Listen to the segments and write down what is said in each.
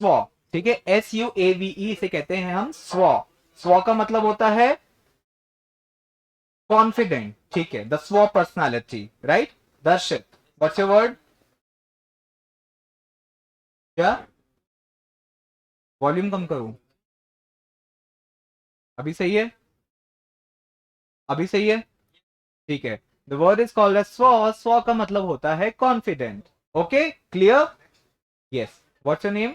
स्व, ठीक है, SUAVE से कहते हैं हम स्व। स्व का मतलब होता है कॉन्फिडेंट, ठीक है, the suave personality, right. Darshit, what's your word? क्या? वॉल्यूम कम करूं? अभी सही है? अभी सही है? ठीक है। The word is called as suave. Suave का मतलब होता है confident. Okay, clear? Yes. What's your name?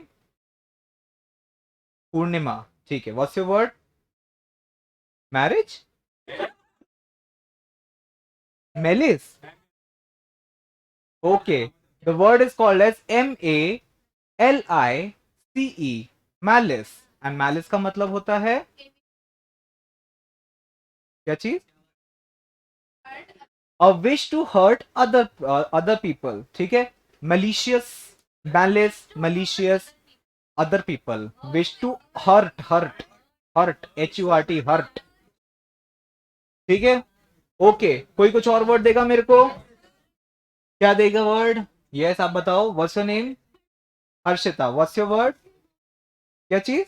Purnima, ठीक है। What's your word? Marriage? Malice? Okay, the word is called as MALICE, malice. And malice का मतलब होता है क्या चीज? A wish to hurt other people, ठीक है। Malicious, malice, malicious, other people, wish to hurt, hurt, HURT, hurt, ठीक है। ओके, कोई कुछ और वर्ड देगा मेरे को? क्या देगा वर्ड? यस, आप बताओ। What's your name? Harshita, what's your word? क्या चीज?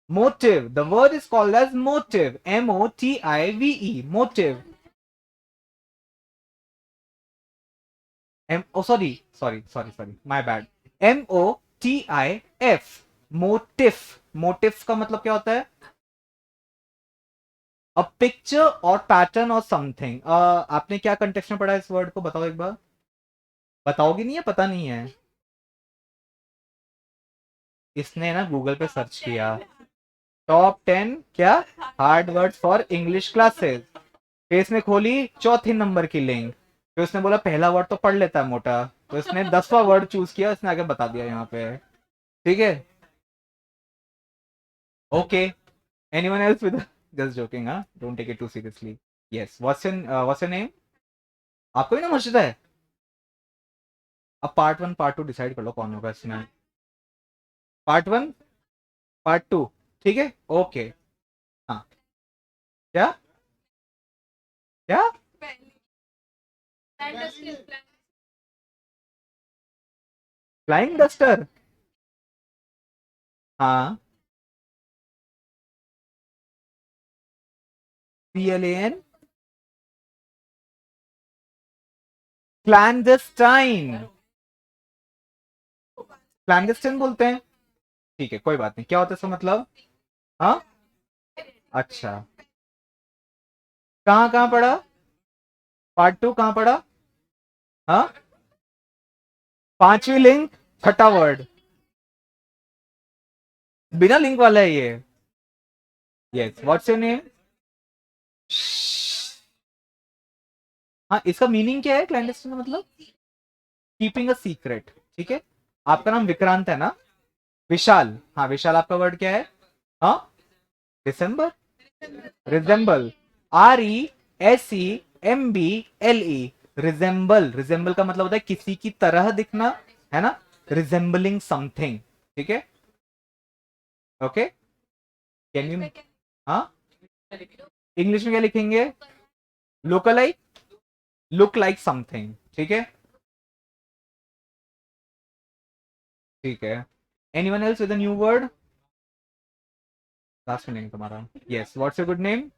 Motive, the word is called as motive, MOTIVE, motive. Sorry, sorry, my bad. MOTIF, motif. Motif का मतलब क्या होता है? अ पिक्चर और पैटर्न और समथिंग। आपने क्या कंटेक्स्ट में पढ़ा इस वर्ड को, बताओ एक बार। बताओगी नहीं है? पता नहीं है? इसने ना गूगल पे सर्च किया, टॉप 10 क्या hard word for English classes. फिर इसने खोली चौथे नंबर की लिंक। फिर उसने बोला पहला वर्ड तो पढ़ लेता है मोटा, तो इसने 10वां वर्ड चूज किया, इसने आगे बता दिया यहाँ पे, ठीक है। Okay, anyone else with? Just joking, हाँ, don't take it too seriously. Yes, what's your name? आपको भी ना मर्शिदा है? अब पार्ट 1 पार्ट 2 डिसाइड कर लो कौन होगा इसमें। पार्ट 1 पार्ट 2, ठीक है, ओके। हाँ, क्या? क्या? Flying duster? हाँ, PLAN, क्लैंडस्टाइन। क्लैंडस्टाइन बोलते हैं, ठीक है, कोई बात नहीं। क्या होता है इसका मतलब? हाँ, अच्छा। कहाँ कहाँ पढ़ा? पार्ट 2 कहाँ पढ़ा? हाँ, 5वीं लिंक, छठा वर्ड, बिना लिंक वाला है ये। Yes, what's your name? हाँ, इसका मीनिंग क्या है क्लैंडस्टाइन का मतलब? कीपिंग अ सीक्रेट, ठीक है। आपका नाम विक्रांत है ना? विशाल, हाँ, विशाल आपका वर्ड क्या है? हाँ, दिसंबर, रिजेंबल, RESEMBLE, रिजेंबल। रिजेंबल का मतलब होता है किसी की तरह दिखना, है ना, रिजेंबलिंग समथिंग, ठीक है। Okay, can you? हाँ, इंग्लिश में क्या लिखेंगे? लोकलाइक, लुक लाइक समथिंग, ठीक है, ठीक है। Anyone else with a new word? Last name तुम्हारा? Yes, what's your good name?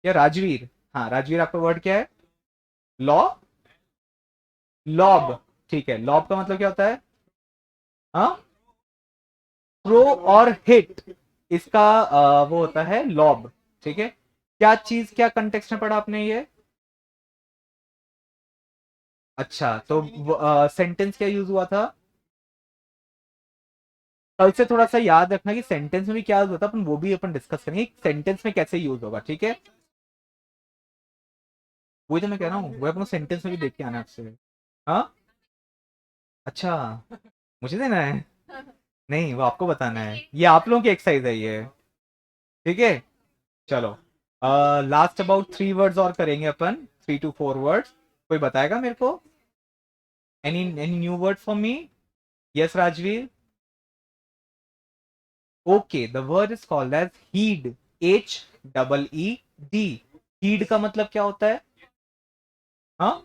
या राजवीर? हाँ, राजवीर आपका वर्ड क्या है? लॉ, लॉब, ठीक है। लॉब का मतलब क्या होता है? हाँ, प्रो और हिट, इसका वो होता है लॉब, ठीक है। क्या चीज, क्या कंटेक्स्ट में पढ़ा आपने ये? अच्छा, तो सेंटेंस क्या यूज हुआ था? कल से थोड़ा सा याद रखना कि सेंटेंस में भी क्या यूज होता है, अपन वो भी अपन डिस्कस करेंगे सेंटेंस में कैसे यूज होगा, ठीक है। वही तो मैं कह रहा हूँ, वो अपन सेंटेंस में भी देख के आना आपसे। हाँ, अच्छा, मुझे देना है? नहीं, वो आपको बताना है, ये आप लोगों की एक्सरसाइज है ये, ठीक है। चलो, लास्ट अबाउट 3 वर्ड्स और करेंगे अपन, 3 to 4 वर्ड्स। कोई बताएगा मेरे को? Any new word for me? Yes, Rajveer? Okay, the word is called as heed, HEED। Heed का मतलब क्या होता है? हाँ,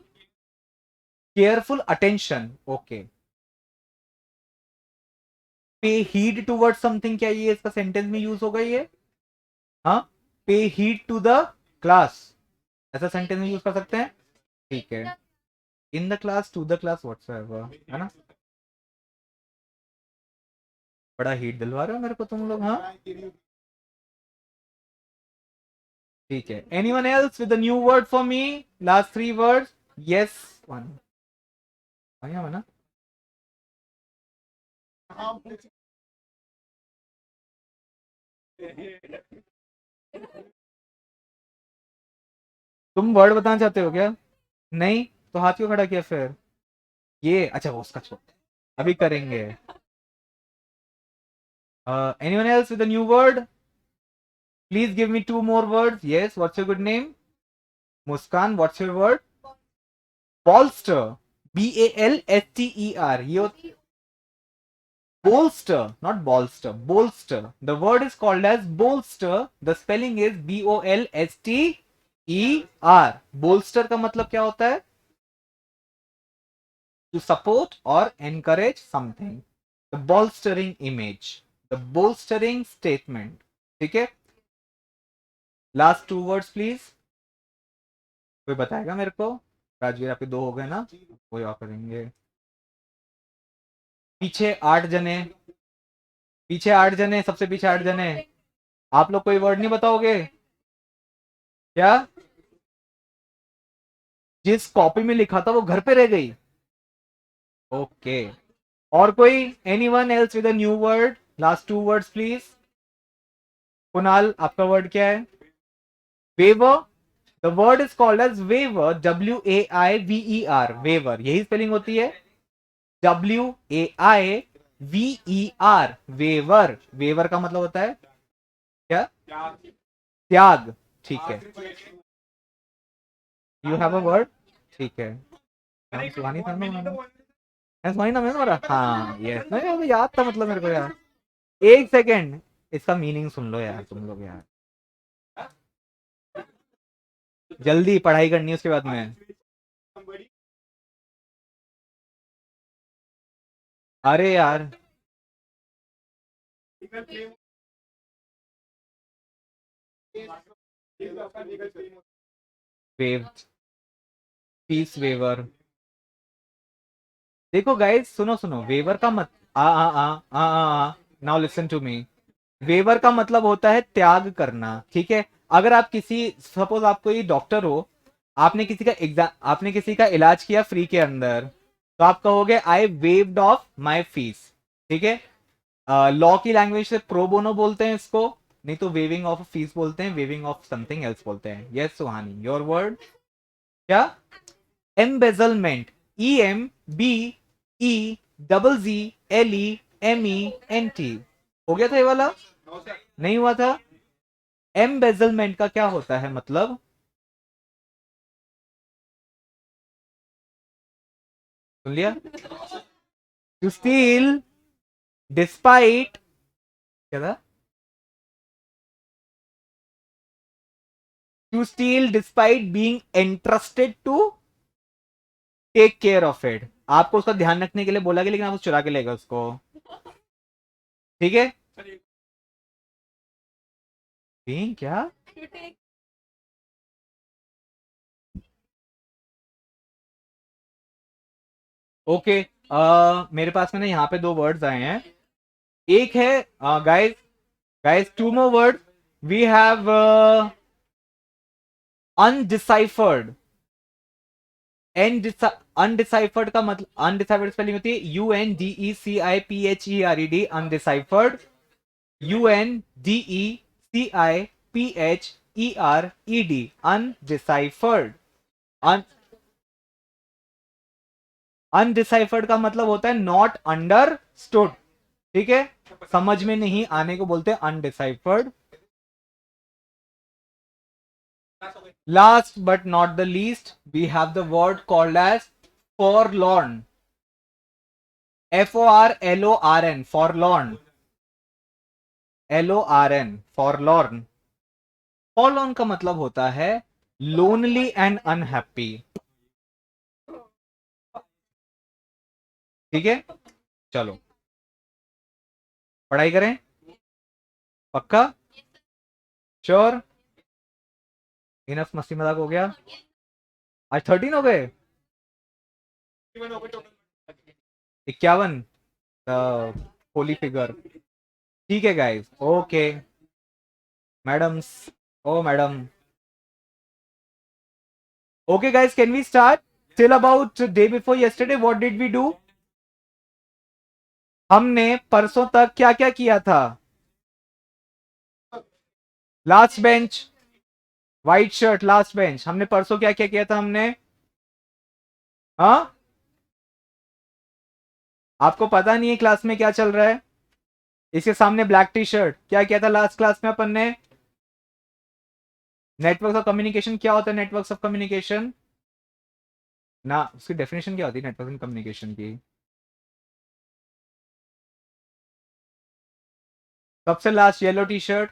careful attention, okay. Pay heed toward something, क्या ये इसका सेंटेंस में यूज होगा ये? हाँ, pay heed to the class, ऐसा सेंटेंस में यूज कर सकते हैं, ठीक है। In the class, to the class, whatsoever, है ना। बड़ा हीट दिलवा रहे हो मेरे को तुम लोग, हाँ ठीक है। Anyone else with a new word for me, last 3 words, yes one, बढ़िया ना। तुम वर्ड बताना चाहते हो क्या? नहीं तो हाथ क्यों खड़ा किया फिर? ये अच्छा, वो उसका छोड़, अभी करेंगे। Anyone else with a new word, please give me 2 more words. Yes, what's your good name? Muskan, what's your word? Bolster, Balster, ये bolster, not bolster, bolster. The word is called as bolster. The spelling is Bolster. Bolster का मतलब क्या होता है? To support or encourage something. The bolstering image, the bolstering statement. ठीक है, last 2 words please. कोई बताएगा मेरे को? राजवीर, आपके 2 हो गए ना, कोई और करेंगे। पीछे 8 जने, पीछे 8 जने, सबसे पीछे 8 जने, आप लोग कोई वर्ड नहीं बताओगे क्या? जिस कॉपी में लिखा था वो घर पे रह गई, ओके। और कोई, anyone else with a new word, last 2 words please. Kunal, आपका वर्ड क्या है? Waiver, the word is called as waiver, WAIVER, waiver, यही स्पेलिंग होती है, WAIVER, वेवर। वेवर का मतलब होता है क्या? त्याग, ठीक है। यू हैव अ वर्ड, ठीक है। नाम सुहानी था ना, सुहानी नाम है तुम्हारा, हाँ यस, नहीं याद था मतलब मेरे को यार। एक सेकेंड, इसका मीनिंग सुन लो यार तुम लोग यार, जल्दी पढ़ाई करनी है उसके बाद में। अरे यार, वेव, पीस वेवर। देखो गाइस, सुनो सुनो, वेवर का मत आ now listen to me. Weaver का मतलब होता है त्याग करना, ठीक है। अगर आप किसी, सपोज आप कोई डॉक्टर हो, आपने किसी का एग्जाम, आपने किसी का इलाज किया फ्री के अंदर, तो आप कहोगे आई वेव्ड ऑफ माई फीस, ठीक है। लॉ की लैंग्वेज से प्रो बोनो बोलते हैं इसको, नहीं तो वेविंग ऑफ फीस बोलते हैं, वेविंग ऑफ समथिंग एल्स बोलते हैं। यस सुहानी, योर वर्ड क्या? एम्बेजलमेंट, EMBEZZLEMENT, हो गया था ये वाला, नहीं हुआ था? एम्बेजलमेंट का क्या होता है मतलब? सुन लिया? टू स्टील डिस्पाइट, क्या था? To steal despite being entrusted to take care of it, आपको उसका ध्यान रखने के लिए बोला गया, लेकिन आप उस चुरा के लेगा उसको, ठीक है। बीइंग क्या? ओके, मेरे पास में ना यहाँ पे 2 वर्ड्स आए हैं। एक है, guys, guys 2 more words. We have undeciphered. अनडिसाइफर्ड का मतलब, अनडिसाइफर्ड स्पेलिंग होती है UNDECIPHERED, अनडिसाइफर्ड, UNDECIPHERED, अनडिसाइफर्ड। अनडिसाइफर्ड का मतलब होता है नॉट अंडरस्टूड, ठीक है, समझ में नहीं आने को बोलते हैं अनडिसाइफर्ड। Last but not the least, we have the word called as forlorn. FORLORN, forlorn. LORN, forlorn. Forlorn का मतलब होता है lonely and unhappy, ठीक है। चलो पढ़ाई करें? पक्का? श्योर? इनफ मस्ती मजाक हो गया। आज 13 हो गए। 51 होली फिगर। ठीक है guys, okay madams, oh madam. Okay guys, can we start? Till about day before yesterday what did we do? हमने परसों तक क्या क्या किया था? Last bench, white shirt, last bench. हमने परसों क्या क्या किया था हमने? हाँ, आपको पता नहीं है क्लास में क्या चल रहा है? इसके सामने ब्लैक टी शर्ट, क्या किया था लास्ट क्लास में अपन ने? Network of communication. क्या होता है नेटवर्क ऑफ कम्युनिकेशन? ना, उसकी डेफिनेशन क्या होती है नेटवर्क ऑफ कम्युनिकेशन की? सबसे लास्ट येलो टी शर्ट,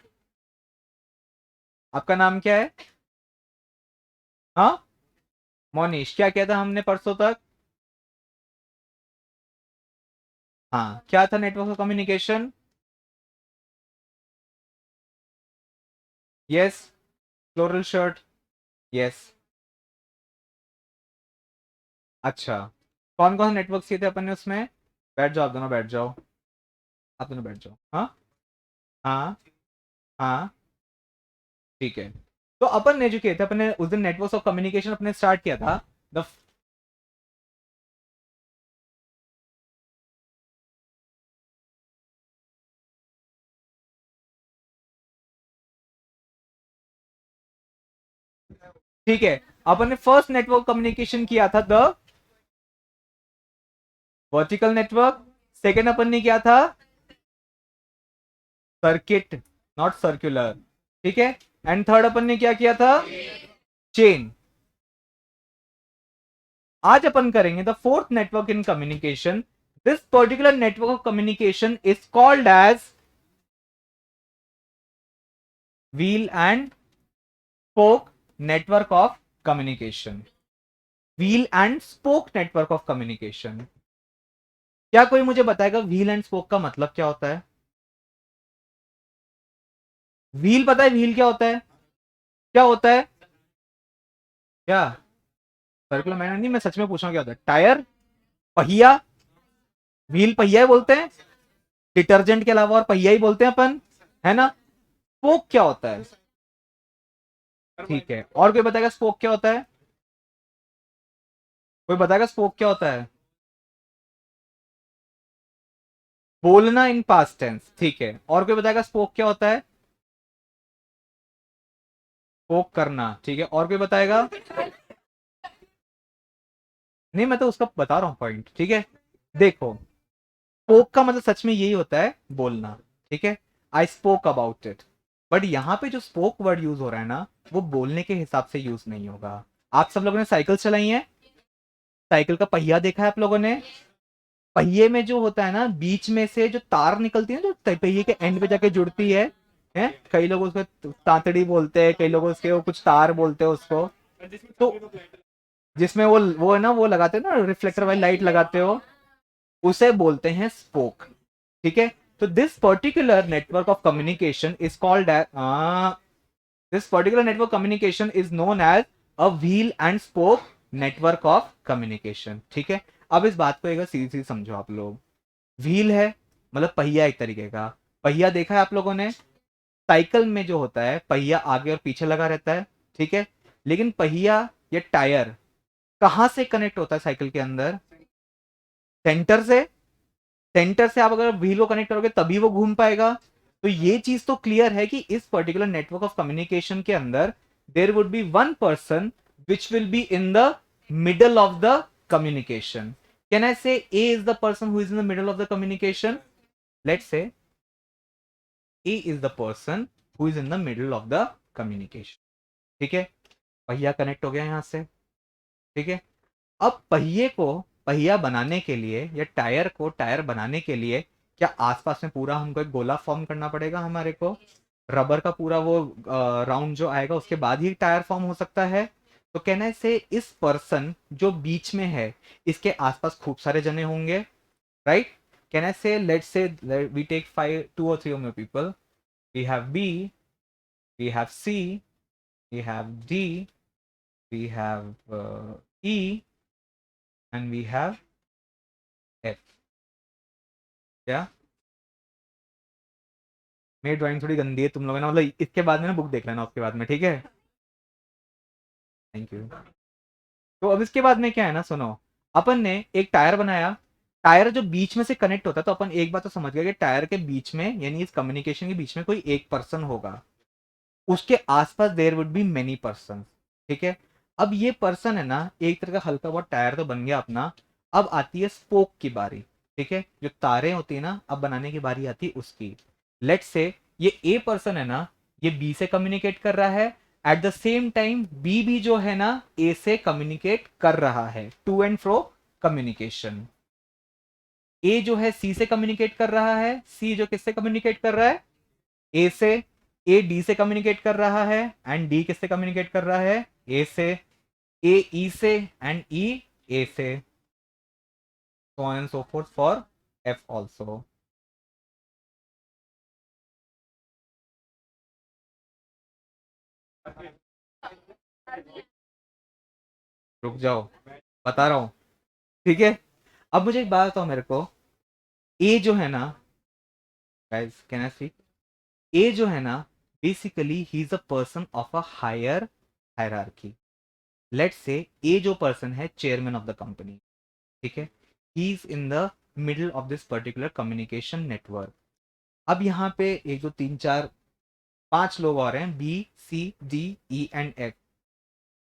आपका नाम क्या है? हाँ, मोनिश। क्या किया था हमने परसों तक? हाँ, क्या था network of communication? Yes, floral shirt. Yes. अच्छा, कौन कौन से नेटवर्क किए थे अपन ने उसमें? बैठ जाओ, आप दोनों बैठ जाओ, आप दोनों बैठ जाओ। हाँ हाँ हाँ, ठीक है। तो अपन ने जो किए थे, अपन ने उस दिन नेटवर्क ऑफ कम्युनिकेशन अपने स्टार्ट किया था। द ठीक है, अपन ने फर्स्ट नेटवर्क कम्युनिकेशन किया था द वर्टिकल नेटवर्क। सेकेंड अपन ने किया था सर्किट, नॉट सर्कुलर। ठीक है, एंड थर्ड अपन ने क्या किया था? चेन। आज अपन करेंगे the fourth network in communication. This particular network of communication is called as wheel and spoke network of communication. Wheel and spoke network of communication. क्या कोई मुझे बताएगा व्हील एंड स्पोक का मतलब क्या होता है? व्हील पता है व्हील क्या होता है? क्या होता है? क्या? सर्कुलर मैग्नेट नहीं, मैं सच में पूछ रहा हूँ क्या होता है? टायर, पहिया। व्हील पहिया ही बोलते हैं, डिटर्जेंट के अलावा और पहिया ही बोलते हैं अपन, है ना? स्पोक क्या होता है? ठीक है, और कोई बताएगा स्पोक क्या होता है? कोई बताएगा स्पोक क्या होता है? बोलना इन पास्ट टेंस। ठीक है, और कोई बताएगा स्पोक क्या होता है? स्पोक करना। ठीक है, और कोई बताएगा? नहीं, मैं तो उसका बता रहा हूँ पॉइंट। ठीक है, देखो, स्पोक का मतलब सच में यही होता है, बोलना। ठीक है, I spoke about it. But यहाँ पे जो स्पोक वर्ड यूज हो रहा है ना, वो बोलने के हिसाब से यूज नहीं होगा। आप सब लोगों ने साइकिल चलाई है? साइकिल का पहिया देखा है आप लोगों ने? पहिए में जो होता है ना, बीच में से जो तार निकलती है, जो पहिए के एंड पे जाके जुड़ती है, कई लोग उसको तांतड़ी बोलते हैं, कई लोग उसके वो कुछ तार बोलते हैं उसको। तो जिसमें वो है ना, वो लगाते हो ना, रिफ्लेक्टर वाली लाइट लगाते हो, उसे बोलते हैं स्पोक। ठीक है, तो this particular network of communication is called this particular network communication is known as a wheel and spoke network of communication. ठीक है, अब इस बात को एक सीधी सीधी समझो आप लोग। व्हील है, मतलब पहिया, एक तरीके का पहिया देखा है आप लोगों ने? साइकिल में जो होता है पहिया आगे और पीछे लगा रहता है। ठीक है, लेकिन पहिया या टायर कहां से कनेक्ट होता है साइकिल के अंदर? सेंटर से। सेंटर से आप अगर व्हील को कनेक्ट करोगे तभी वो घूम पाएगा। तो ये चीज तो क्लियर है कि इस पर्टिकुलर नेटवर्क ऑफ कम्युनिकेशन के अंदर there would be one person which will be in the middle of the communication. Can I say A is the person who is in the middle of the communication? Let's say A is the person who is in the middle of the communication. ठीक है, पहिया connect हो गया यहां से। ठीक है, अब पहिए को पहिया बनाने के लिए या टायर को टायर बनाने के लिए क्या आसपास में पूरा हमको एक गोला फॉर्म करना पड़ेगा हमारे को? रबर का पूरा वो राउंड जो आएगा उसके बाद ही टायर फॉर्म हो सकता है? तो कहना है से इस पर्सन जो बीच में है, इसके आसपास खूब सारे जने होंगे, right? can I say, let's say we take 2 or 3 or more people. We have B, we have C, we have D, we have E, and we have F. क्या मेरी ड्राइंग थोड़ी गंदी है, तुम लोगों ने मतलब इसके बाद में ना बुक देख लेना उसके बाद में, ठीक है? Thank you. तो अब इसके बाद में क्या है ना, सुनो, अपन ने एक टायर बनाया। टायर जो बीच में से कनेक्ट होता है, तो अपन एक बात तो समझ गए कि टायर के बीच में, यानी इस कम्युनिकेशन के बीच में कोई एक पर्सन होगा, उसके आसपास there would be many person, ठीक है? अब ये पर्सन है ना, एक तरह का हल्का बहुत टायर तो बन गया अपना। अब आती है स्पोक की बारी, ठीक है? जो तारे होती है ना, अब बनाने की बारी आती है उसकी। लेट्स से ये ए पर्सन है ना, ये बी से कम्युनिकेट कर रहा है। At the same time B भी जो है ना, ए से कम्युनिकेट कर रहा है, टू एंड फ्रो कम्युनिकेशन। ए जो है सी से कम्युनिकेट कर रहा है, सी जो किससे कम्युनिकेट कर रहा है, ए से। ए डी से कम्युनिकेट कर रहा है, एंड डी किससे कम्युनिकेट कर रहा है, ए से। ए ई से, एंड ई ए से, so on and so forth for F also. रुक जाओ, बता रहा हूं, ठीक है? अब मुझे एक बात बताओ मेरे को, ए जो है ना, guys can I speak? A जो है ना, basically he is a person of a higher hierarchy. Let's say A जो पर्सन है चेयरमैन ऑफ द कंपनी, ठीक है? He is in the middle of this particular communication network. अब यहाँ पे एक दो तीन चार 5 लोग और हैं, B C D E and F.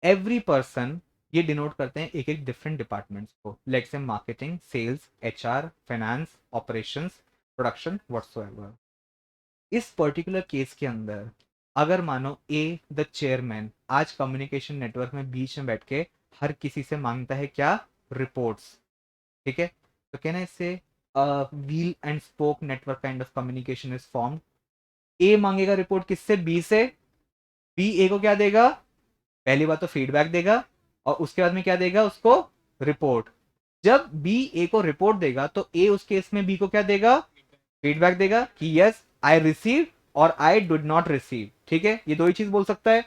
Every person, ये डिनोट करते हैं एक एक डिफरेंट डिपार्टमेंट्स को। Let's say marketing, sales, HR, finance, operations, production, whatsoever. इस पर्टिकुलर केस के अंदर अगर मानो ए द चेयरमैन आज कम्युनिकेशन नेटवर्क में बीच में बैठ के हर किसी से मांगता है क्या, रिपोर्ट्स, ठीक है? तो कहना इससे wheel and spoke network kind of communication is form. A मांगेगा रिपोर्ट किससे, बी से। बी ए को क्या देगा, पहली बात तो फीडबैक देगा, और उसके बाद में क्या देगा उसको, रिपोर्ट। जब बी ए को रिपोर्ट देगा तो ए उस केस में बी को क्या देगा, फीडबैक देगा कि यस आई रिसीव और आई डिड नॉट रिसीव, ठीक है? ये दो ही चीज बोल सकता है।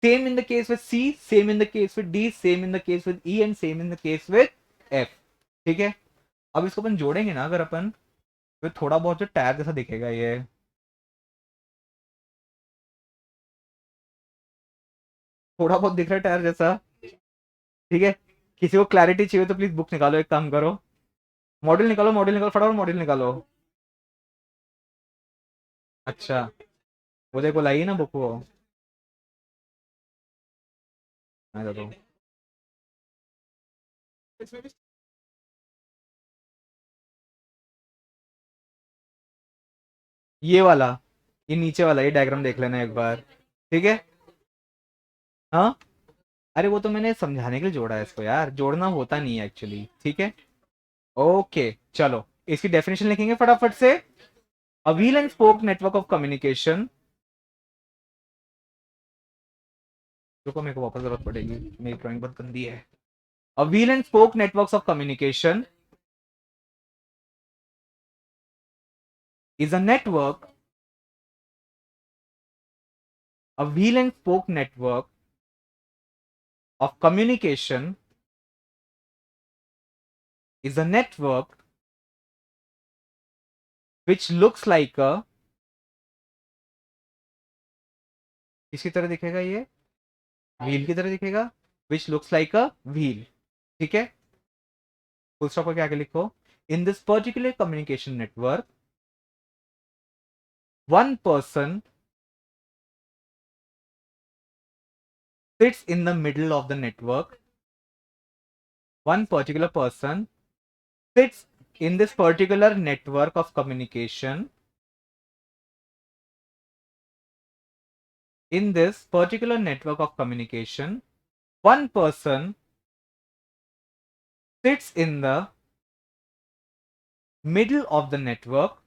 Same in the case with C, same in the case with D, same in the case with E, and same in the case with F, ठीक है? अब इसको अपन जोड़ेंगे ना अगर अपन, तो थोड़ा बहुत जो टायर जैसा दिखेगा ये, थोड़ा बहुत दिख रहा है टायर जैसा, ठीक है? किसी को क्लैरिटी चाहिए तो प्लीज बुक निकालो, एक काम करो, मॉडल निकालो, मॉडल निकालो, फटाफट मॉडल निकालो। अच्छा, वो देखो लाई है ना बुक वो, मैं दे दूँ। ये वाला, ये नीचे वाला, ये डायग्राम देख लेना एक बार, ठीक है? हाँ, अरे वो तो मैंने समझाने के लिए जोड़ा है इसको यार, जोड़ना होता नहीं है एक्चुअली, ठीक है? ओके चलो, इसकी डेफिनेशन लिखेंगे फटाफट से। अ wheel and spoke network of communication, रुको मेरे को वापस जरूरत पड़ेगी, मेरी ड्राइंग बहुत गंदी है। अ wheel and spoke networks of communication is a network, a wheel and spoke network of communication is a network which looks like a, किसकी तरह दिखेगा ये, व्हील की तरह दिखेगा, which looks like a wheel, ठीक है? फुल स्टॉप करके आगे लिखो, इन this particular communication network one person sits in the middle of the network, one particular person sits in this particular network of communication, in this particular network of communication one person sits in the middle of the network,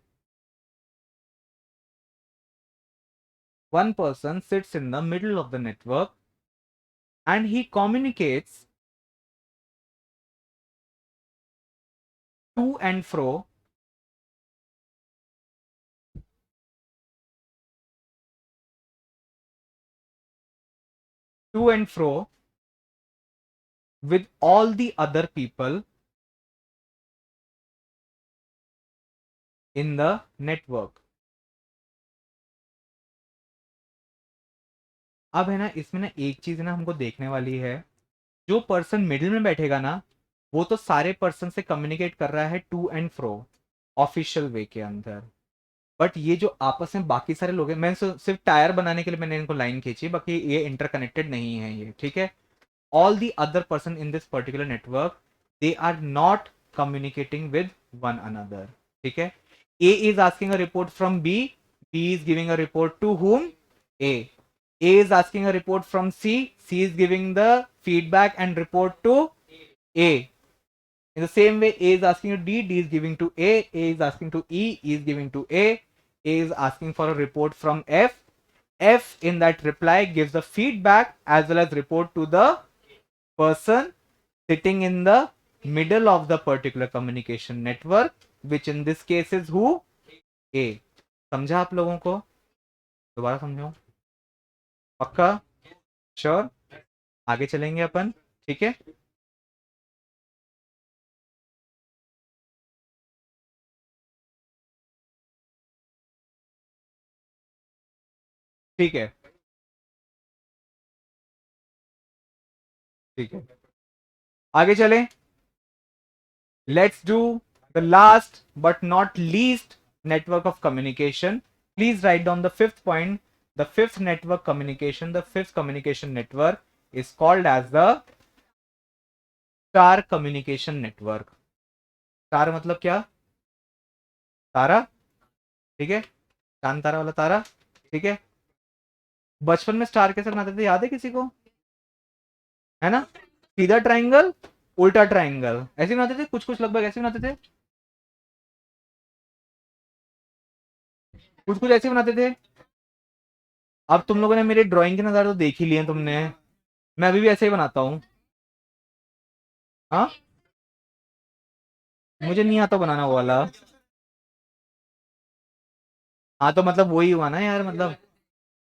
one person sits in the middle of the network, and he communicates to and fro to and fro with all the other people in the network. अब है ना, इसमें ना एक चीज ना हमको देखने वाली है, जो पर्सन मिडिल में बैठेगा ना, वो तो सारे पर्सन से कम्युनिकेट कर रहा है टू एंड फ्रो ऑफिशियल वे के अंदर। बट ये जो आपस में बाकी सारे लोग हैं, मैं सिर्फ टायर बनाने के लिए मैंने इनको लाइन खींची, बाकी ये इंटरकनेक्टेड नहीं है ये, ठीक है। All the other person in this particular network, they are not communicating with one another, ठीक है। A is asking a report from B, B is giving a report to whom, A is asking a report from C is giving the feedback and report to A. In the same way, A is asking to D, D is giving to A is asking to E is giving to A is asking for a report from F in that reply gives the feedback as well as report to the person sitting in the middle of the particular communication network, which in this case is who? A. समझा आप लोगों को? दोबारा समझाऊं? पक्का? Sure? आगे चलेंगे अपन, ठीक है। ठीक है, ठीक है, आगे चलें। Let's do the last but not least network of communication. Please write down the fifth point. The fifth network communication, the fifth communication network is called as the star communication network. Star मतलब क्या? तारा, ठीक है, चांद तारा वाला तारा, ठीक है। बचपन में स्टार कैसे बनाते थे, याद है किसी को? है ना, सीधा ट्राइंगल, उल्टा ट्राइंगल, ऐसे बनाते थे, कुछ कुछ लगभग ऐसे बनाते थे, कुछ कुछ ऐसे बनाते थे। अब तुम लोगों ने मेरे ड्राइंग के नज़ारे तो देख ही लिए तुमने, मैं अभी भी ऐसे ही बनाता हूँ। हाँ, मुझे नहीं आता बनाना वो वाला। हाँ तो मतलब वही हुआ ना यार, मतलब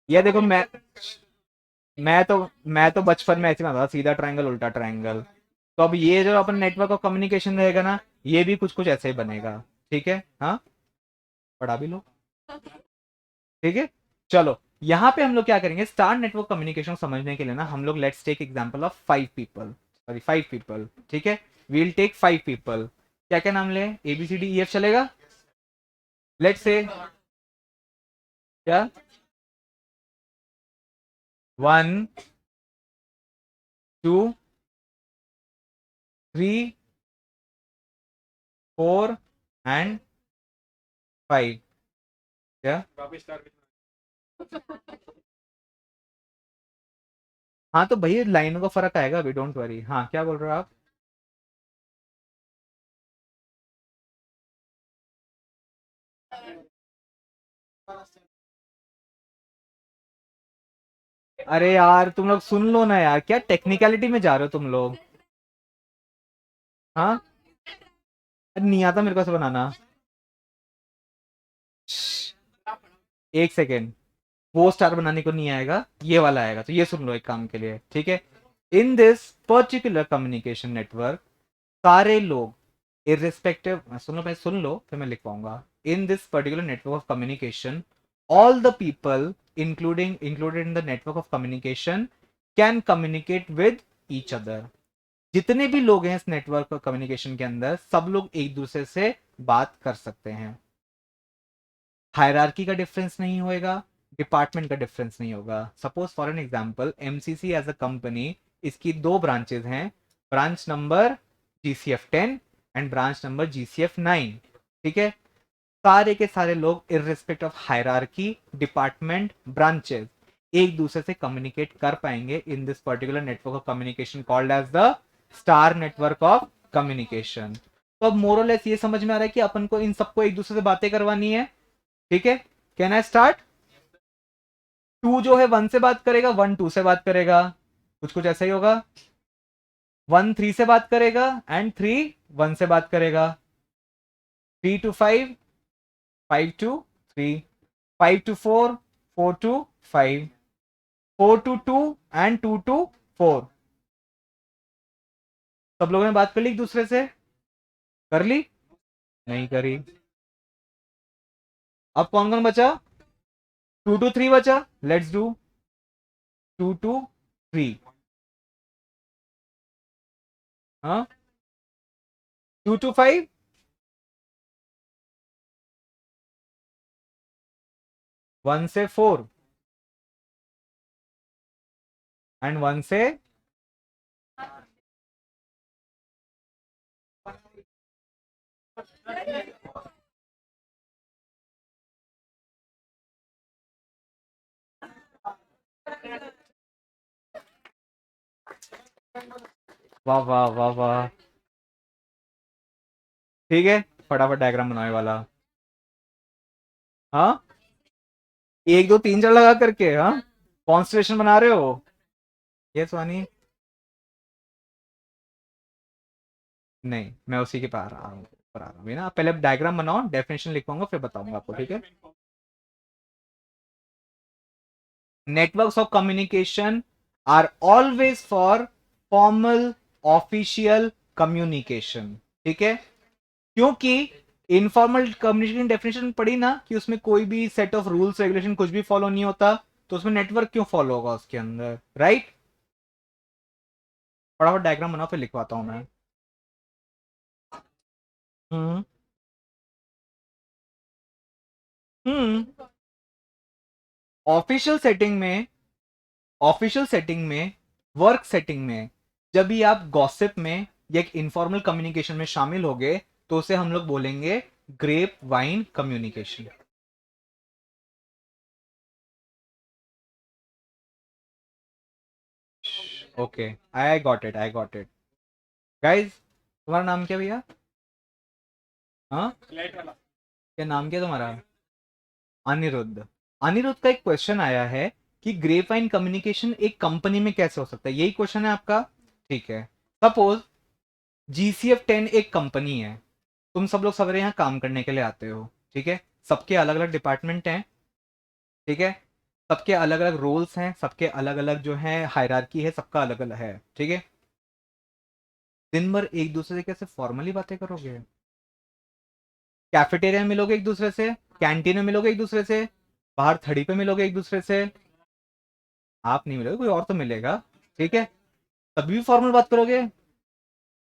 ये देखो, मैं तो बचपन में ऐसे बनाता था, सीधा ट्रायंगल उल्टा ट्रायंगल। तो अब ये जो अपन नेटवर्क ऑफ कम्युनिकेशन रहेगा ना, ये भी कुछ कुछ ऐसे ही बनेगा, ठीक है। हाँ, पढ़ा भी लो, ठीक है। चलो, यहाँ पे हम लोग क्या करेंगे, स्टार नेटवर्क कम्युनिकेशन समझने के लिए ना, हम लोग let's take example of 5 people, sorry 5 people, ठीक है। We'll take 5 people. क्या क्या नाम ले, A B C D E F चलेगा? लेट्स से क्या, 1 2 3 4 एंड 5। क्या? हाँ तो भैया लाइनों का फर्क आएगा अभी, डोंट वरी। हाँ, क्या बोल रहे हो आप? अरे यार तुम लोग सुन लो ना यार, क्या टेक्निकलिटी में जा रहे हो तुम लोग? हाँ, अरे नहीं आता मेरे को ऐसे बनाना। एक सेकेंड, वो स्टार बनाने को नहीं आएगा, ये वाला आएगा, तो ये सुन लो एक काम के लिए, ठीक है। इन दिस पर्टिकुलर कम्युनिकेशन नेटवर्क, सारे लोग इररिस्पेक्टिव, सुन लो, मैं सुन लो फिर मैं लिख पाऊंगा। इन this particular network of communication, all the people included in the network of communication can communicate with each other. जितने भी लोग हैं इस नेटवर्क कम्युनिकेशन के अंदर, सब लोग एक दूसरे से बात कर सकते हैं। हायरार्की का डिफरेंस नहीं होएगा, डिपार्टमेंट का डिफरेंस नहीं होगा। Suppose for an example, MCC as a company, इसकी 2 ब्रांचेज हैं, branch number GCF 10 and branch number GCF 9, ठीक है। सारे के सारे लोग irrespective of hierarchy, department, branches, एक दूसरे से कम्युनिकेट कर पाएंगे in this particular network of communication called as the star network of communication. तो अब मोरलेस ये समझ में आ रहा है कि अपन को इन सबको एक दूसरे से बातें करवानी है, ठीक है। Can I start? टू जो है 1 से बात करेगा, 1 2 से बात करेगा, कुछ कुछ ऐसा ही होगा। 1 3 से बात करेगा एंड 3 1 से बात करेगा। 3 to 5, 5 to 3, 5 to 4, 4 to 5, 4 to 2 and 2 to 4। सब लोगों ने बात कर ली एक दूसरे से? कर ली? नहीं करी। अब कौन कौन बचा? 2 to 3 बचा। Let's do 2 to 3। हाँ, 2 to 5। 1 से 4 एंड 1 से वाह वाह वाह वाह। ठीक है, फटाफट डायग्राम बनाने वाला। हाँ, 1 2 3 4 लगा करके, हाँ कॉन्स्टलेशन बना रहे हो? ये स्वानी, नहीं मैं उसी के पार आ रहा हूँ, पर आ रहा हूँ ना। पहले डायग्राम बनाओ, डेफिनेशन लिखवाऊंगा फिर बताऊंगा आपको, ठीक है? Networks of communication are always for formal official communication. ठीक है, क्योंकि इनफॉर्मल कम्युनिकेशन डेफिनेशन पढ़ी ना कि उसमें कोई भी सेट ऑफ रूल्स रेगुलेशन कुछ भी फॉलो नहीं होता, तो उसमें नेटवर्क क्यों फॉलो होगा उसके अंदर, राइट? फटाफट डायग्राम बनाओ फिर लिखवाता हूं मैं। हम्म। हम्म। ऑफिशियल सेटिंग में, ऑफिशियल सेटिंग में, वर्क सेटिंग में, जब भी आप गॉसिप में या एक इनफॉर्मल कम्युनिकेशन में शामिल होगे, तो उसे हम लोग बोलेंगे grapevine communication. Okay, I got it, I got it. Guys, तुम्हारा नाम क्या भैया? हाँ, क्या नाम क्या तुम्हारा? अनिरुद्ध। अनिरुद्ध का एक क्वेश्चन आया है कि ग्रेप वाइन कम्युनिकेशन एक कंपनी में कैसे हो सकता है, यही क्वेश्चन है आपका? ठीक है, सपोज GCF10 एक कंपनी है, तुम सब लोग सवेरे यहाँ काम करने के लिए आते हो, ठीक है? सबके अलग अलग डिपार्टमेंट हैं, ठीक है? सबके अलग अलग रोल्स हैं, सबके अलग अलग जो है हायरार्की है, सबका अलग अलग है, ठीक है? दिन भर एक दूसरे से कैसे फॉर्मली बातें करोगे? कैफेटेरिया में मिलोगे एक दूसरे से, कैंटीन में मिलोगे एक दूसरे से, बाहर थड़ी पे मिलोगे एक दूसरे से। आप नहीं मिलोगे, कोई और तो मिलेगा, ठीक है? तभी भी फॉर्मल बात करोगे।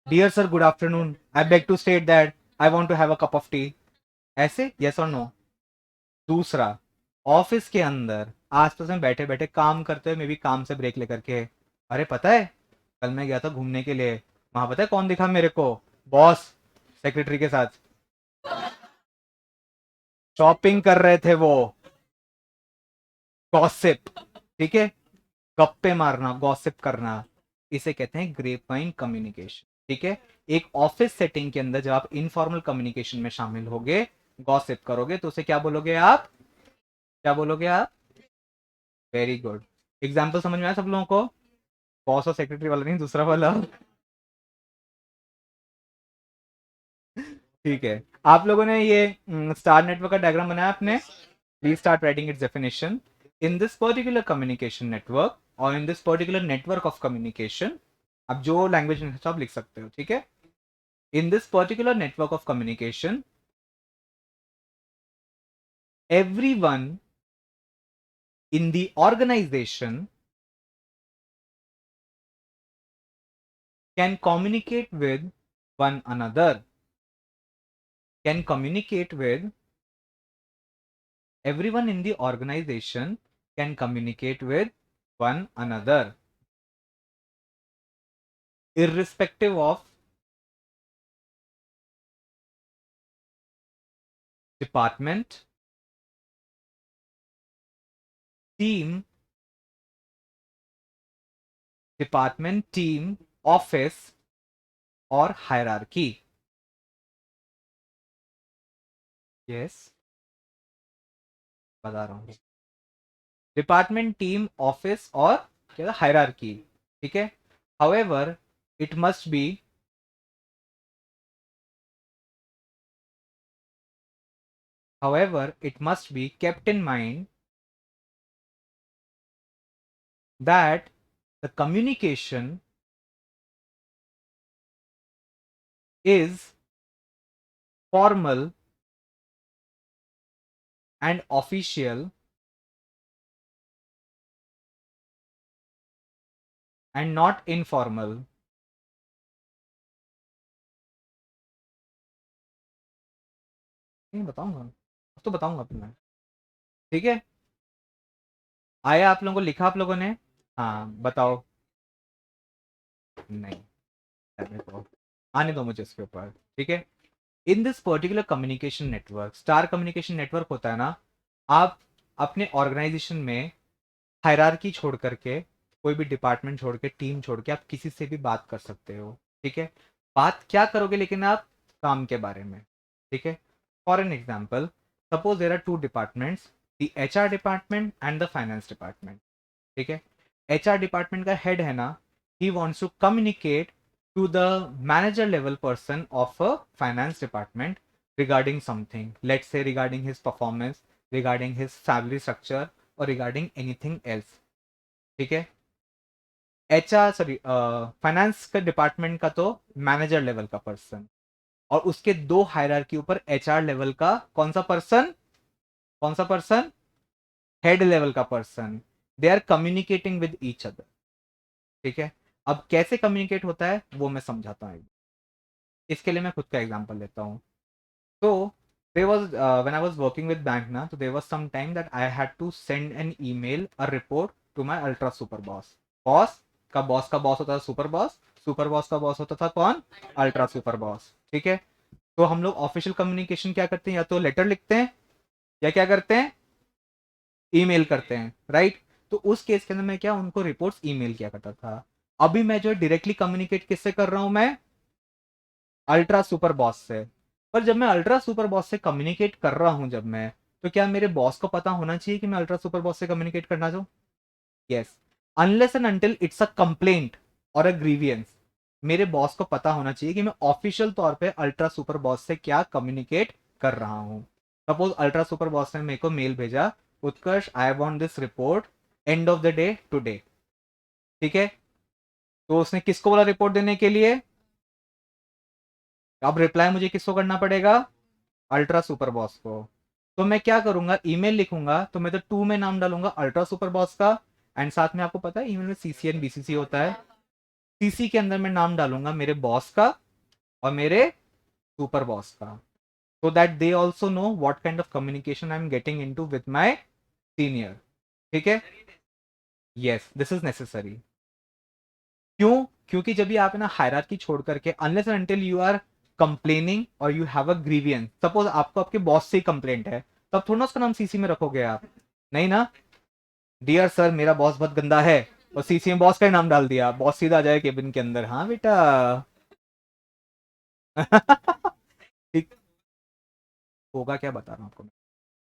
Dear sir, good afternoon, I beg to state that I want to have a cup of tea. ऐसे, यस और नो? दूसरा, ऑफिस के अंदर आसपास में बैठे बैठे काम करते हुए, मे भी काम से ब्रेक लेकर के, अरे पता है कल मैं गया था घूमने के लिए, वहां पता है कौन दिखा मेरे को? बॉस, सेक्रेटरी के साथ शॉपिंग कर रहे थे वो। गॉसिप, ठीक है? गप्पे मारना, गॉसिप करना, इसे कहते हैं ग्रेप वाइन कम्युनिकेशन, ठीक है? एक ऑफिस सेटिंग के अंदर जब आप इनफॉर्मल कम्युनिकेशन में शामिल होगे, गॉसिप करोगे, तो उसे क्या बोलोगे आप? क्या बोलोगे आप? Very good. एग्जाम्पल समझ में आया सब लोगों को? बॉस और सेक्रेटरी वाला नहीं, दूसरा वाला। ठीक है, आप लोगों ने ये स्टार नेटवर्क का डायग्राम बनाया आपने? Please start writing its definition. In this particular communication network, और in this particular network of communication, आप जो लैंग्वेज में आप लिख सकते हो, ठीक है? इन this particular network of communication, everyone in the organization can communicate with one another, can communicate with, everyone in the organization can communicate with one another, irrespective of department, team, department, team, office or hierarchy. Yes, बता रहा हूँ। Department, team, office और क्या, hierarchy, ठीक है? However, it must be, however it must be kept in mind that the communication is formal and official and not informal. नहीं बताऊंगा, अब तो बताऊंगा फिर मैं। ठीक है, आया आप लोगों को, लिखा आप लोगों ने? हाँ बताओ। नहीं, करने दो, आने दो मुझे इसके ऊपर। ठीक है, इन this particular communication network, star communication network होता है ना, आप अपने ऑर्गेनाइजेशन में हायरार्की छोड़ करके, कोई भी डिपार्टमेंट छोड़ के, टीम छोड़ के, आप किसी से भी बात कर सकते हो। ठीक है, बात क्या करोगे लेकिन आप? काम के बारे में। ठीक है, for an example, suppose there are two departments, the HR department and the finance department. ठीक है, HR डिपार्टमेंट का हेड है ना, he wants to communicate to the manager level person of a finance department regarding something, let's say regarding his performance, regarding his salary structure, or regarding anything else. ठीक है, HR sorry finance का department का तो manager level का person, और उसके दो hierarchy ऊपर HR लेवल का कौन सा पर्सन? कौन सा पर्सन? हेड लेवल का person. They are communicating with each other. ठीक है, अब कैसे कम्युनिकेट होता है वो मैं समझाता हूँ। इसके लिए मैं खुद का एग्जांपल लेता हूँ। तो there was when I was working with bank na, so there was some time that I had to send an email, a report to my ultra super boss. Boss का बॉस होता था super boss का boss होता था कौन? Ultra super boss. ठीक है, तो हम लोग ऑफिशियल कम्युनिकेशन क्या करते हैं, या तो लेटर लिखते हैं या क्या करते हैं, ईमेल करते हैं, राइट? तो उस केस के अंदर मैं क्या, उनको रिपोर्ट्स ईमेल किया करता था। अभी मैं जो डायरेक्टली कम्युनिकेट किससे कर रहा हूं? मैं अल्ट्रा सुपर बॉस से। पर जब मैं अल्ट्रा सुपर बॉस से कम्युनिकेट कर रहा हूं जब मैं, तो क्या मेरे बॉस को पता होना चाहिए कि मैं अल्ट्रा सुपर बॉस से कम्युनिकेट करना चाहूँ? Yes, unless and until it's a complaint और अ ग्रीवियंस, मेरे बॉस को पता होना चाहिए कि मैं ऑफिशियल तौर पे अल्ट्रा सुपर बॉस से क्या कम्युनिकेट कर रहा हूं। सपोज अल्ट्रा सुपर बॉस ने मेरे को मेल भेजा, Utkarsh I want this report end of the day today. ठीक है, तो उसने किसको बोला रिपोर्ट देने के लिए? अब रिप्लाई मुझे किसको करना पड़ेगा? अल्ट्रा सुपर बॉस को। तो मैं क्या करूंगा, ईमेल लिखूंगा तो मैं तो टू में नाम डालूंगा अल्ट्रा सुपर बॉस का, एंड साथ में आपको पता है ईमेल में CC एंड BCC होता है। CC के अंदर मैं नाम डालूंगा मेरे बॉस का और मेरे सुपर बॉस का, so that they also know what kind of communication I'm getting into with my senior. ठीक है, yes this is necessary. क्यों? क्योंकि जब भी आप ना हायरार्की छोड़ करके, unless and until you are complaining or you have a grievance, suppose आपको आपके बॉस से ही कंप्लेंट है, तब थोड़ा ना उसका नाम CC में रखोगे आप, नहीं ना? डियर सर मेरा बॉस बहुत गंदा है, और CC में बॉस का ही नाम डाल दिया, बॉस सीधा आ जाए केबिन के अंदर, हाँ बेटा। ठीक, होगा क्या बता रहा हूँ आपको मैं।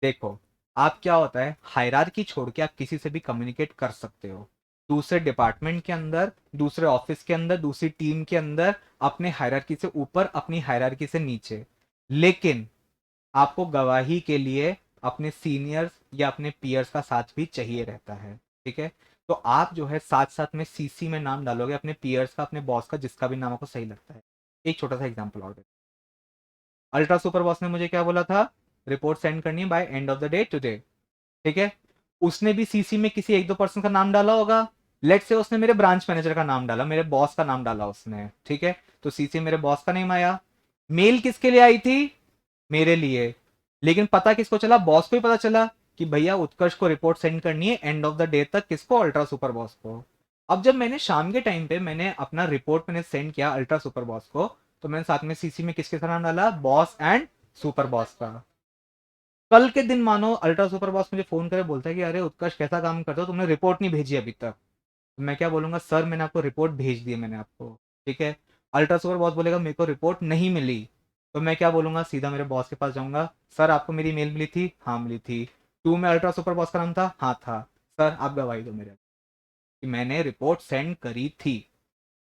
देखो, आप क्या होता है, हायरार्की छोड़ के आप किसी से भी कम्युनिकेट कर सकते हो, दूसरे डिपार्टमेंट के अंदर, दूसरे ऑफिस के अंदर, दूसरी टीम के अंदर, अपने हायरार्की से ऊपर, अपनी हायरार्की से नीचे। लेकिन आपको गवाही के लिए अपने सीनियर्स या अपने पीयर्स का साथ भी चाहिए रहता है। ठीक है, तो आप जो है साथ साथ में CC में नाम डालोगे अपने पीयर्स का, अपने बॉस का, जिसका भी नाम आपको सही लगता है। एक छोटा सा एग्जांपल और, अल्ट्रा सुपर बॉस ने मुझे क्या बोला था, रिपोर्ट सेंड करनी है by end of the day today. ठीक है, उसने भी CC में किसी एक दो पर्सन का नाम डाला होगा, लेट से उसने मेरे ब्रांच मैनेजर का नाम डाला, मेरे बॉस का नाम डाला उसने। ठीक है, तो CC मेरे बॉस का नेम आया। मेल किसके लिए आई थी? मेरे लिए। लेकिन पता किसको चला? बॉस को ही पता चला कि भैया उत्कर्ष को रिपोर्ट सेंड करनी है एंड ऑफ द डे तक, किसको? अल्ट्रा सुपर बॉस को। अब जब मैंने शाम के टाइम पे मैंने अपना रिपोर्ट मैंने सेंड किया अल्ट्रा सुपर बॉस को, तो मैंने साथ में CC में किसके नाम डाला? बॉस एंड सुपर बॉस का। कल के दिन मानो अल्ट्रा सुपर बॉस मुझे फोन करे, बोलता है कि अरे उत्कर्ष कैसा काम करते हो, तुमने रिपोर्ट नहीं भेजी अभी तक। तो मैं क्या बोलूंगा? सर मैंने आपको रिपोर्ट भेज दी है, मैंने आपको। ठीक है, अल्ट्रा सुपर बॉस बोलेगा मेरे को रिपोर्ट नहीं मिली, तो मैं क्या बोलूंगा? सीधा मेरे बॉस के पास जाऊंगा, सर आपको मेरी मेल मिली थी? हाँ मिली थी। टू में अल्ट्रा सुपर बॉस का नाम था? हाँ था। सर आप गवाही दो मेरे कि मैंने रिपोर्ट सेंड करी थी।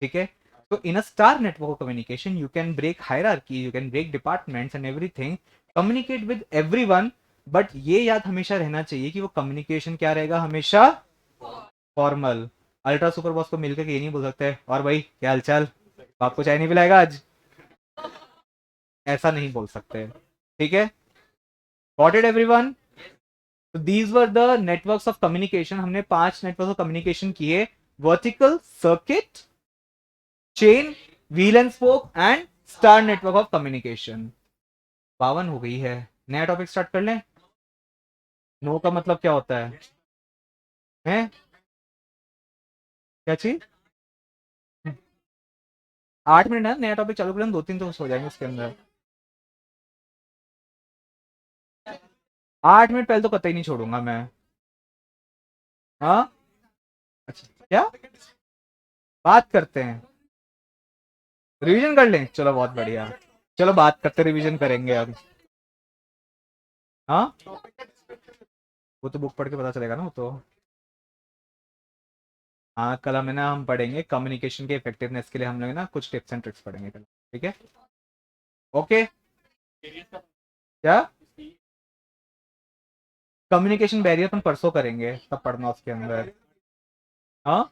ठीक है, तो in a star network communication you can break hierarchy, you can break departments and everything, communicate with everyone, but ये याद हमेशा रहना चाहिए कि वो कम्युनिकेशन क्या रहेगा? हमेशा फॉर्मल। अल्ट्रा सुपर बॉस को मिलकर ये नहीं बोल सकते और भाई क्या हालचाल, आपको चाय नहीं पिलाएगा आज, ऐसा नहीं बोल सकते। ठीक है, गॉट इट एवरीवन? तो these were the networks of communication. हमने 5 नेटवर्क ऑफ कम्युनिकेशन किए, vertical, circuit, chain, wheel and spoke and star network of communication. 52 हो गई है, नया टॉपिक स्टार्ट कर लें। नो का मतलब क्या होता है? क्या चीज? 8 मिनट है, नया टॉपिक चालू करें, 2-3 तो हो जाएंगे उसके अंदर। 8 मिनट पहले तो कतई नहीं छोड़ूंगा मैं। हाँ, अच्छा क्या बात करते हैं? रिवीजन कर लें, चलो बहुत बढ़िया। चलो बात करते, रिवीजन करेंगे अब। हाँ, वो तो बुक पढ़ के पता चलेगा ना वो तो। हाँ, कल हमें ना हम पढ़ेंगे कम्युनिकेशन के इफेक्टिवनेस के लिए, हम लोग ना कुछ टिप्स एंड ट्रिक्स पढ़ेंगे कल। ठीक है, ओके। क्या? कम्युनिकेशन बैरियर अपन परसों करेंगे, तब पढ़ना उसके अंदर। हाँ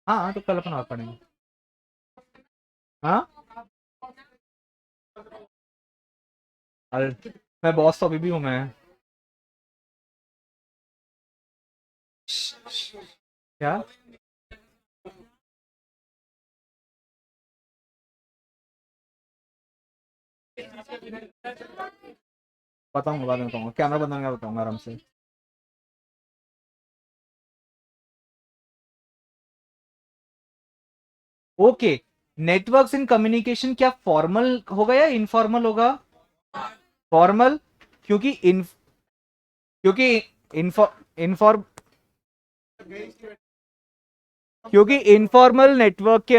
हाँ, तो कल अपन और पढ़ेंगे। हाँ, मैं बॉस तो अभी भी हूँ मैं। क्या? बताऊंगा बाद में, बताऊंगा कैमरा बंद होगा, बताऊंगा आराम से। ओके, नेटवर्क्स इन कम्युनिकेशन क्या फॉर्मल होगा या इनफॉर्मल होगा? फॉर्मल, क्योंकि इन क्योंकि इनफॉर्म क्योंकि इनफॉर्मल नेटवर्क के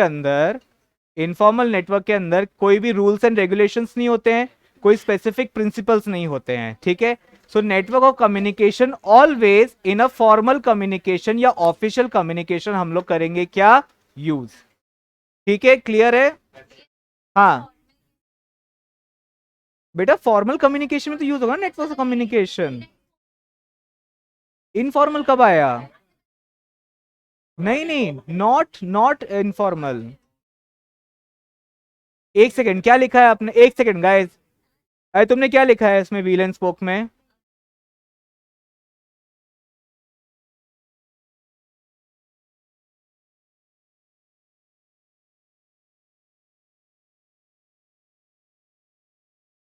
अंदर कोई भी रूल्स एंड रेगुलेशंस नहीं होते हैं, कोई स्पेसिफिक प्रिंसिपल्स नहीं होते हैं। ठीक है, so network of communication always in a formal communication या ऑफिशियल कम्युनिकेशन हम लोग करेंगे क्या? यूज। ठीक है, क्लियर है? हाँ बेटा, फॉर्मल कम्युनिकेशन में तो यूज होगा नेटवर्क कम्युनिकेशन। इनफॉर्मल कब आया? नहीं नहीं, नॉट नॉट इनफॉर्मल। एक सेकंड, क्या लिखा है आपने? एक सेकंड गाइस, अरे तुमने क्या लिखा है इसमें व्हील एंड स्पोक में?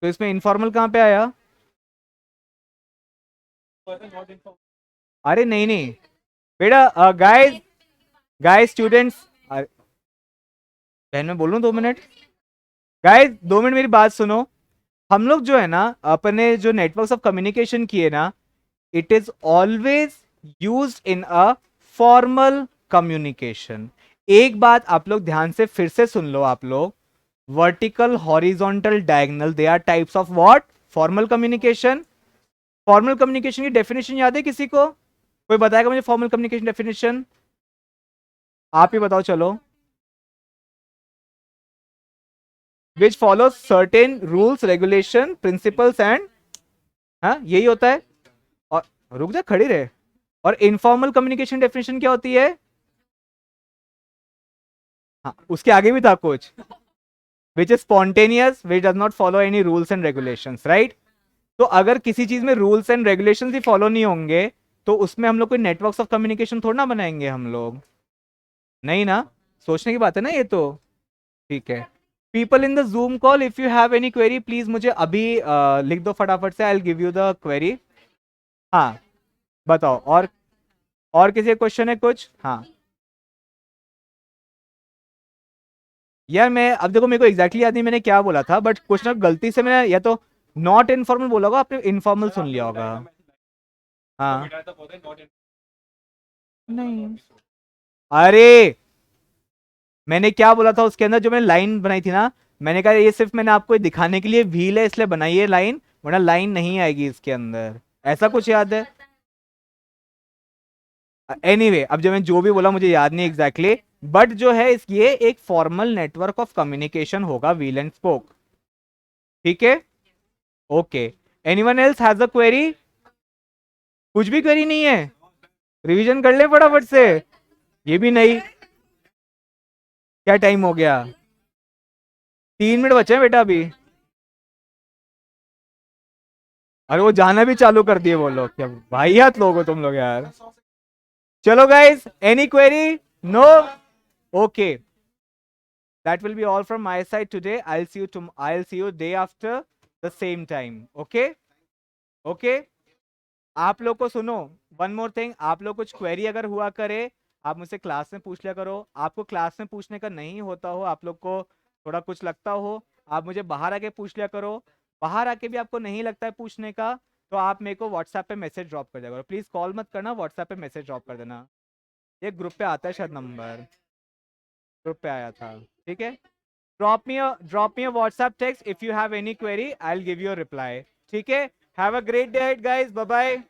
तो इसमें इनफॉर्मल कहां पे आया? अरे नहीं नहीं बेटा, गाइस, स्टूडेंट्स, बहन में बोलूं 2 मिनट? गाइस 2 मिनट मेरी बात सुनो। हम लोग जो है ना अपने जो नेटवर्क्स ऑफ कम्युनिकेशन किए ना, it is always used in a formal communication. एक बात आप लोग ध्यान से फिर से सुन लो आप लोग, vertical, horizontal, diagonal, they are types of what? Formal communication. Formal communication की डेफिनेशन याद है किसी को? कोई बताएगा मुझे फॉर्मल कम्युनिकेशन डेफिनेशन? आप ही बताओ चलो। Which follow certain rules, regulation, principles and, हाँ यही होता है। और रुक जा, खड़ी रहे। और इनफॉर्मल कम्युनिकेशन डेफिनेशन क्या होती है? हाँ, उसके आगे भी था कुछ, which is spontaneous, which does not follow any rules and regulations, right? तो अगर किसी चीज में rules and regulations he follow नहीं होंगे, तो उसमें हम लोग कोई नेटवर्क्स ऑफ कम्युनिकेशन थोड़ा ना बनाएंगे हम लोग। नहीं ना, सोचने की बात है ना ये तो। ठीक है, people in the zoom call, if you have any query please मुझे अभी लिख दो फटाफट से, I will give you the query. हाँ बताओ, और किसी क्वेश्चन है कुछ? हाँ यार, मैं अब देखो, मेरे को एग्जैक्टली याद नहीं मैंने क्या बोला था, बट कुछ ना गलती से मैंने या तो नॉट इनफॉर्मल बोला होगा, आपने इनफॉर्मल सुन लिया होगा। हाँ, नहीं, अरे मैंने क्या बोला था उसके अंदर, जो मैंने लाइन बनाई थी ना, मैंने कहा ये सिर्फ मैंने आपको दिखाने के लिए व्हील है इसलिए बनाई है लाइन, वरना लाइन नहीं आएगी इसके अंदर, ऐसा कुछ याद है? एनीवे अब जो मैं जो भी बोला मुझे याद नहीं एग्जैक्टली exactly, बट जो है इस ये एक फॉर्मल नेटवर्क ऑफ कम्युनिकेशन होगा, व्हील एंड स्पोक। ठीक है, okay. Anyone else has a query? कुछ भी क्वेरी नहीं है? रिवीजन कर ले फटाफट से। ये भी नहीं। क्या टाइम हो गया? 3 मिनट बचे हैं बेटा अभी। अरे वो जाना भी चालू कर दिए वो लोग, क्या वाहियात लोग हो तुम लोग यार। चलो guys, any query? No? Okay, that will be all from my side today. I'll see you day after the same time. Okay? Okay? आप लोग को सुनो, वन मोर थिंग, आप लोग कुछ क्वेरी अगर हुआ करे आप मुझसे क्लास में पूछ लिया करो। आपको क्लास में पूछने का नहीं होता हो, आप लोग को थोड़ा कुछ लगता हो, आप मुझे बाहर आके पूछ लिया करो। बाहर आके भी आपको नहीं लगता है पूछने का तो आप मेरे को व्हाट्सएप पे मैसेज ड्रॉप कर दिया करो। प्लीज कॉल मत करना, व्हाट्सएप पे मैसेज ड्रॉप कर देना। ये ग्रुप पे आता है शायद नंबर, ग्रुप पे आया था। ठीक है, drop me a WhatsApp text if you have any query. I'll give you a reply. ठीक है, have a great day guys, bye bye.